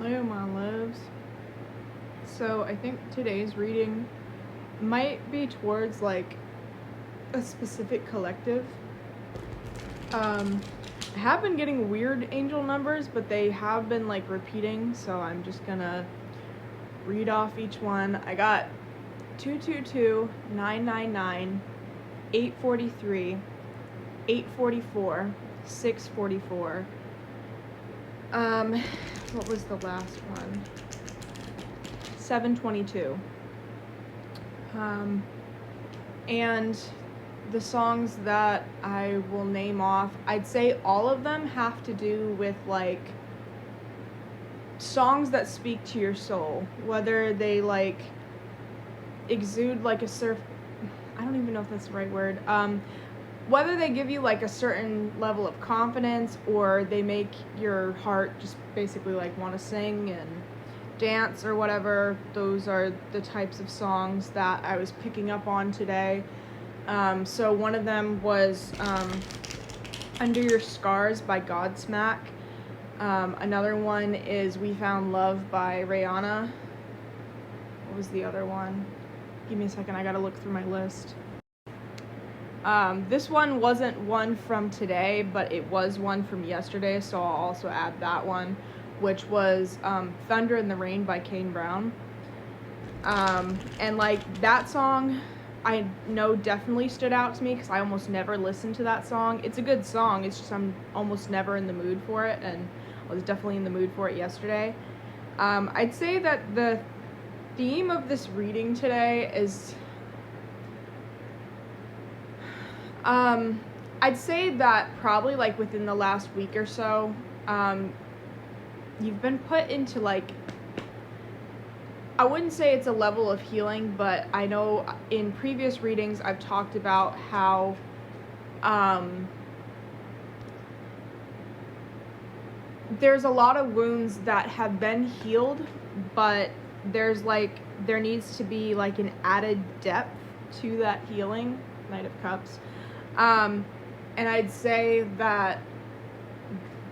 Hello, my loves. So I think today's reading might be towards like a specific collective. I have been getting weird angel numbers, but they have been like repeating, so I'm just gonna read off each one. I got 222, 999, 843, 844, 644. What was the last one? 722. And the songs that I will name off, I'd say all of them have to do with like songs that speak to your soul, whether they like exude like I don't even know if that's the right word. Whether they give you like a certain level of confidence or they make your heart just basically like want to sing and dance or whatever. Those are the types of songs that I was picking up on today. So one of them was Under Your Scars by Godsmack. Another one is We Found Love by Rihanna. What was the other one? Give me a second, I gotta look through my list. This one wasn't one from today, but it was one from yesterday, so I'll also add that one, which was Thunder in the Rain by Kane Brown. And like that song, I know definitely stood out to me because I almost never listen to that song. It's a good song, it's just I'm almost never in the mood for it, and I was definitely in the mood for it yesterday. I'd say that the theme of this reading today is I'd say that probably like within the last week or so, you've been put into like, I wouldn't say it's a level of healing, but I know in previous readings I've talked about how there's a lot of wounds that have been healed, but there needs to be like an added depth to that healing. Knight of Cups. And I'd say that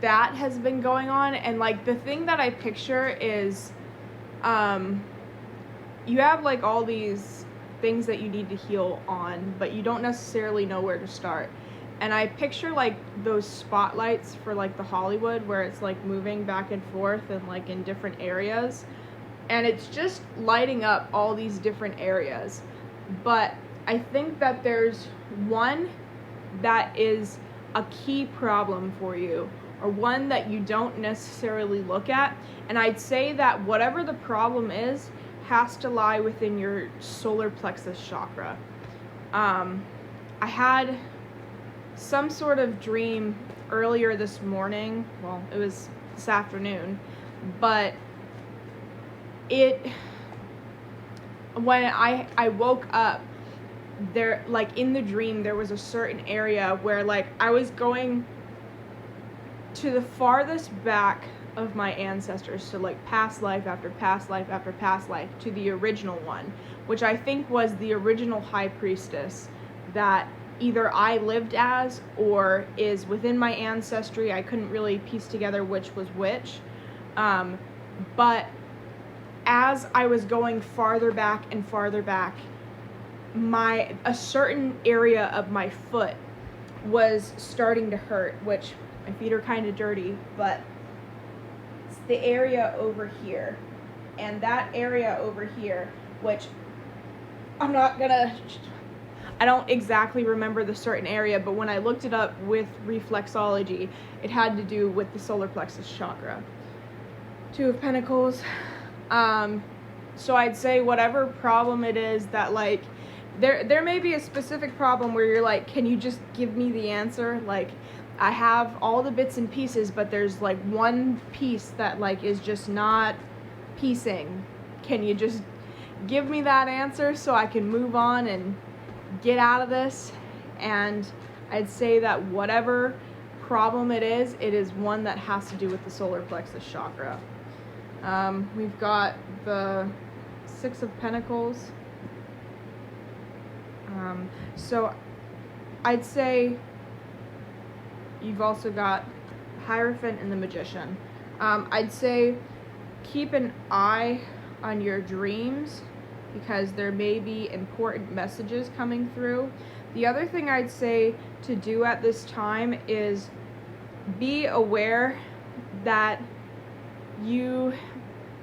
has been going on, and like the thing that I picture is you have like all these things that you need to heal on, but you don't necessarily know where to start. And I picture like those spotlights for like the Hollywood where it's like moving back and forth and like in different areas, and it's just lighting up all these different areas. But I think that there's one that is a key problem for you, or one that you don't necessarily look at, and I'd say that whatever the problem is has to lie within your solar plexus chakra. I had some sort of dream earlier this morning, well, it was this afternoon, but when I woke up, there, like in the dream, there was a certain area where like I was going to the farthest back of my ancestors, so like past life after past life after past life, to the original one, which I think was the original high priestess that either I lived as or is within my ancestry. I couldn't really piece together which was which, but as I was going farther back and farther back, a certain area of my foot was starting to hurt, which my feet are kind of dirty, but it's the area over here, and that area over here, which I don't exactly remember the certain area, but when I looked it up with reflexology, it had to do with the solar plexus chakra. Two of Pentacles. So I'd say whatever problem it is that like, there may be a specific problem where you're like, can you just give me the answer? Like, I have all the bits and pieces, but there's like one piece that like is just not piecing. Can you just give me that answer so I can move on and get out of this? And I'd say that whatever problem it is one that has to do with the solar plexus chakra. We've got the Six of Pentacles. So I'd say you've also got Hierophant and the Magician. I'd say keep an eye on your dreams because there may be important messages coming through. The other thing I'd say to do at this time is be aware that you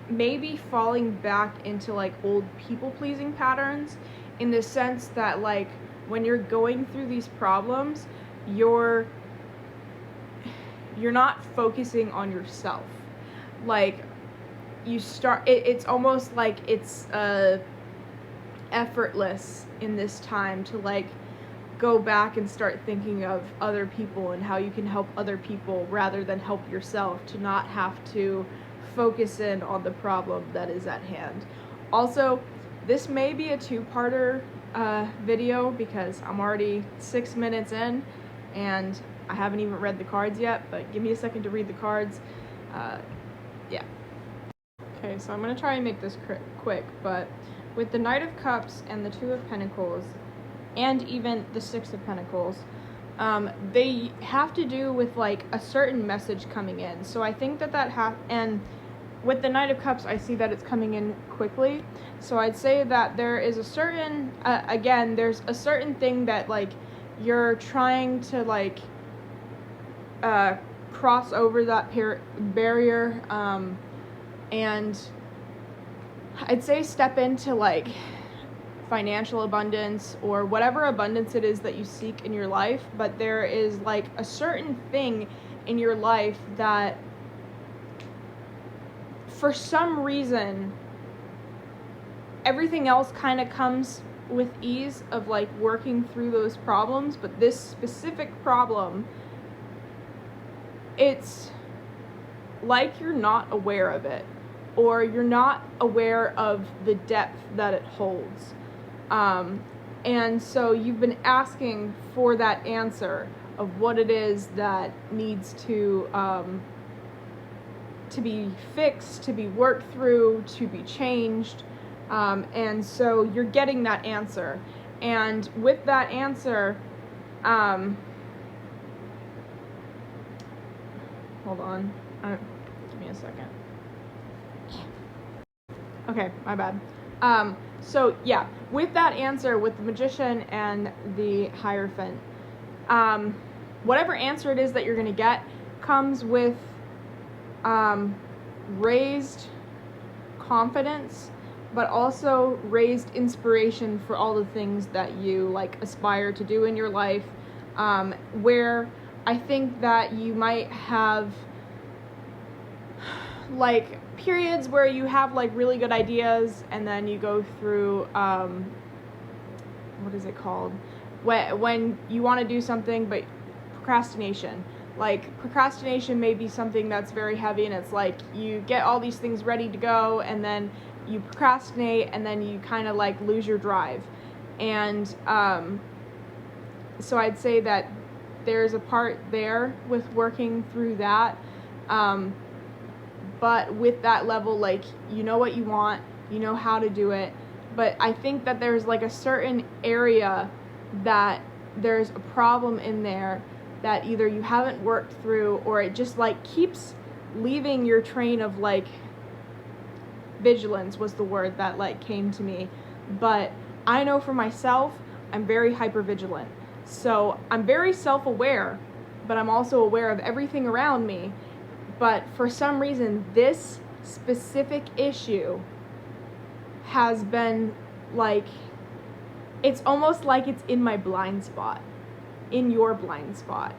may be falling back into like old people-pleasing patterns, in the sense that like when you're going through these problems, you're not focusing on yourself. Like you start, it's almost like it's effortless in this time to like go back and start thinking of other people and how you can help other people rather than help yourself, to not have to focus in on the problem that is at hand. Also, this may be a two-parter video because I'm already 6 minutes in and I haven't even read the cards yet, but give me a second to read the cards. Yeah. Okay, so I'm going to try and make this quick, but with the Knight of Cups and the Two of Pentacles, and even the Six of Pentacles, they have to do with like a certain message coming in. So I think that and with the Knight of Cups, I see that it's coming in quickly. So I'd say that there is a certain, again, there's a certain thing that like you're trying to like cross over that barrier, and I'd say step into like financial abundance or whatever abundance it is that you seek in your life. But there is like a certain thing in your life that for some reason everything else kind of comes with ease of like working through those problems, but this specific problem, it's like you're not aware of it, or you're not aware of the depth that it holds. And so you've been asking for that answer of what it is that needs to be fixed, to be worked through, to be changed. And so you're getting that answer. And with that answer, hold on, give me a second. Okay, my bad. So yeah, with that answer, with the Magician and the Hierophant, whatever answer it is that you're going to get comes with raised confidence, but also raised inspiration for all the things that you like aspire to do in your life, where I think that you might have like periods where you have like really good ideas and then you go through what is it called, when you want to do something but procrastination. Like procrastination may be something that's very heavy, and it's like you get all these things ready to go and then you procrastinate and then you kind of like lose your drive. And so I'd say that there's a part there with working through that. But with that level, like, you know what you want, you know how to do it. But I think that there's like a certain area that there's a problem in there that either you haven't worked through, or it just like keeps leaving your train of like vigilance was the word that like came to me. But I know for myself, I'm very hypervigilant. So I'm very self-aware, but I'm also aware of everything around me. But for some reason, this specific issue has been like, it's almost like it's in my blind spot, in your blind spot.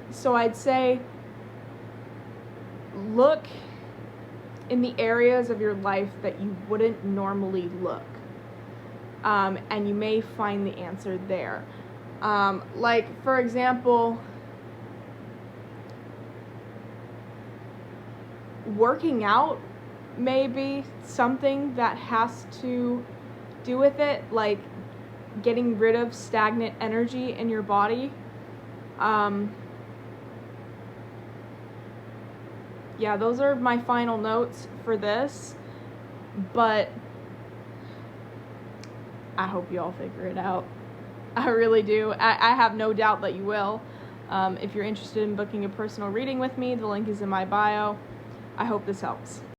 So I'd say look in the areas of your life that you wouldn't normally look. And you may find the answer there. Like, for example, working out may be something that has to do with it, like getting rid of stagnant energy in your body. Yeah, those are my final notes for this, but I hope you all figure it out. I really do. I have no doubt that you will. If you're interested in booking a personal reading with me, the link is in my bio. I hope this helps.